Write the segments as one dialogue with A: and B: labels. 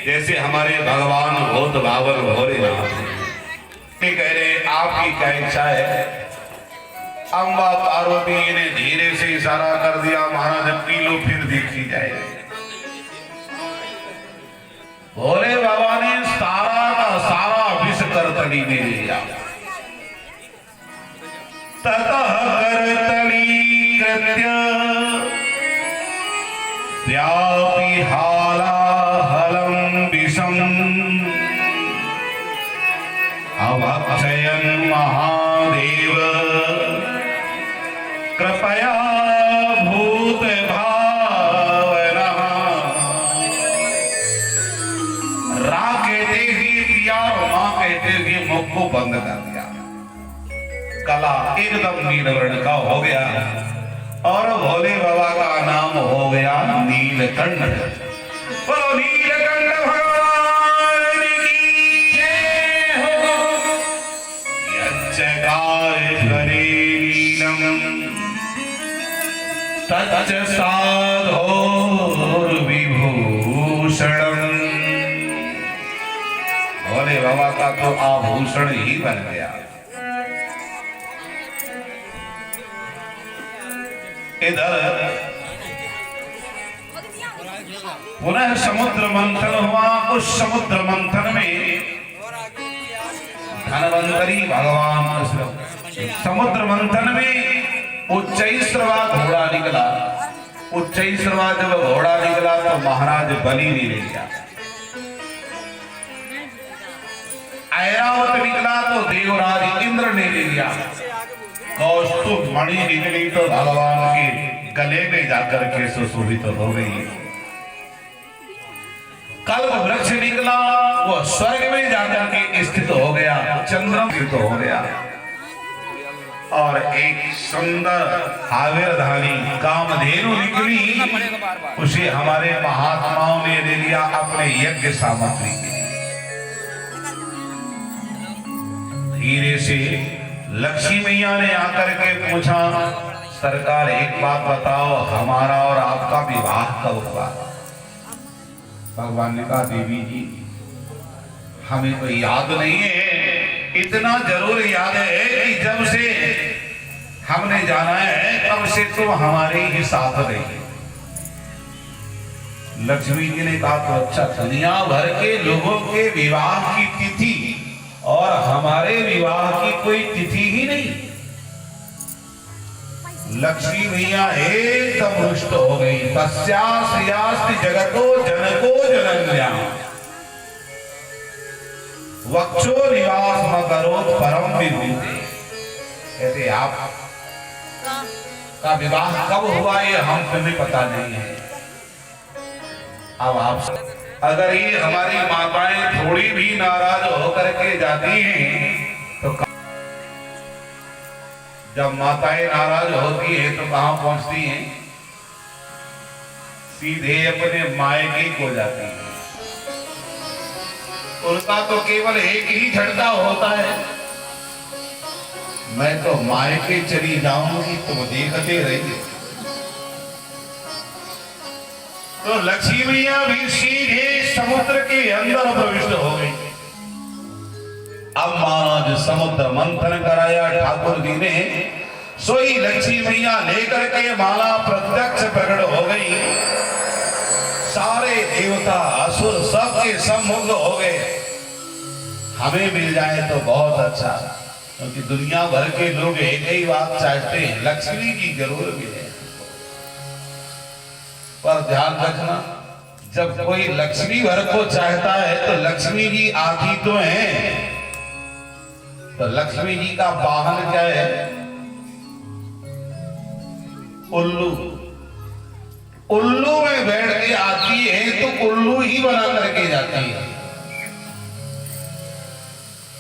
A: जैसे हमारे भगवान भूत भावर भोलेनाथ कह रहे आपकी क्या इच्छा है। अम्बा पार्वती ने धीरे से इशारा कर दिया, महाराज पी लो फिर देखी जाए। भोले बाबा ने सारा का सारा विष करतली में लिया। ततः करतली कृत्य व्यापी हाला अवक्षयन् महादेव कृपया भूत भावनः। रा कहते ही पिया और मां कहते ही मुख को बंद कर दिया। कला एकदम नीलवर्ण का हो गया और भोले बाबा का नाम हो गया नीलकंठ। बोलो नीलकंठ भगवान की जय हो। यज्जगाय करे नीलम तच्च साधोर विभूषणम। भोले बाबा का तो आभूषण ही बन गया। इधर पुनः समुद्र मंथन हुआ। उस समुद्र मंथन में धनवंतरी भगवान समुद्र मंथन में उच्चैश्रवा घोड़ा निकला। उच्चैश्रवा जब घोड़ा निकला तो महाराज बलि ने ले लिया। ऐरावत निकला तो देवराज इंद्र ने ले लिया। कौस्तुभ मणि निकली तो भगवान के गले में जाकर के सुशोभित हो गई। कल्प वृक्ष निकला, वो स्वर्ग में जाकर के स्थित हो गया, चंद्र स्थित हो गया। और एक सुंदर आविर्धानी कामधेनु निकली, उसे हमारे महात्माओं ने ले लिया अपने यज्ञ सामग्री के। धीरे से लक्ष्मी मैया ने आकर के पूछा, सरकार एक बात बताओ, हमारा और आपका विवाह कब हुआ? भगवान ने कहा, देवी जी हमें तो याद नहीं है, इतना जरूर याद है कि जब से हमने जाना है तब से तुम हमारे ही साथ रही। लक्ष्मी जी ने कहा, तो अच्छा, दुनिया भर के लोगों के विवाह की तिथि और हमारे विवाह की कोई तिथि ही नहीं। लक्ष्मी मैया एकदम रुष्ट हो गई। तस्या श्रियास्ति जगतो जनको जनन्या वक्षो निवास मकरोत परम विभूते। कहते आप का विवाह कब हुआ ये हम तुम्हें पता नहीं है। अब आप अगर ये हमारी माताएं थोड़ी भी नाराज होकर के जाती हैं तो जब माताएं नाराज होती हैं तो कहां पहुंचती हैं? सीधे अपने मायके को जाती हैं। उनका तो केवल एक ही झटका होता है, मैं तो मायके चली जाऊंगी, तुम देखते रहिए। तो लक्ष्मी मैया भी सीधे समुद्र के अंदर प्रविष्ट हो गई। अब महाराज समुद्र मंथन कराया ठाकुर जी ने, सोई लक्ष्मी मैया लेकर के माला प्रत्यक्ष प्रकट हो गई। सारे देवता असुर सबके सब मुग्ध हो गए। हमें मिल जाए तो बहुत अच्छा, क्योंकि दुनिया भर के लोग एक ही बात चाहते हैं, लक्ष्मी की जरूर मिले। पर ध्यान रखना, जब कोई लक्ष्मी भर को चाहता है तो लक्ष्मी जी आती तो है, तो लक्ष्मी जी का वाहन क्या है? उल्लू। उल्लू में बैठ के आती उल्लू ही बना करके जाती है।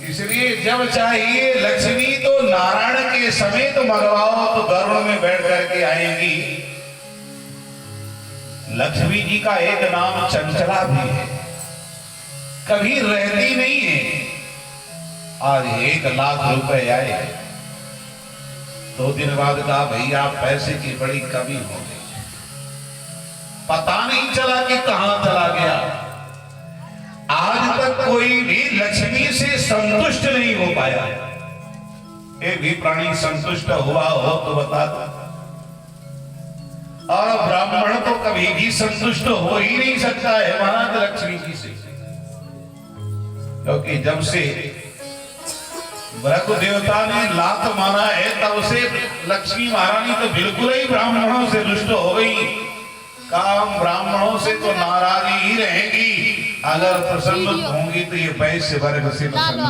A: इसलिए जब चाहिए लक्ष्मी तो नारायण के समेत मंगवाओ तो गरुड़ में बैठ करके आएंगी। लक्ष्मी जी का एक नाम चंचला भी है, कभी रहती नहीं है। आज 1 लाख रुपए आए, 2 दिन बाद कहा भैया पैसे की बड़ी कमी हो गई, पता नहीं चला कि कहां चला गया। आज तक कोई भी लक्ष्मी से संतुष्ट नहीं हो पाया। एक भी प्राणी संतुष्ट हुआ हो तो बता दो। और ब्राह्मण तो कभी भी संतुष्ट हो ही नहीं सकता है महाराज लक्ष्मी जी से, क्योंकि जब से ब्रह्म देवता ने लात मारा है तब से लक्ष्मी महारानी तो बिल्कुल ही ब्राह्मणों से दुष्ट हो गई। काम ब्राह्मणों से तो नाराज ही रहेंगी, अगर प्रसन्न होंगी तो ये पैसे वर्ग से प्रसन्न।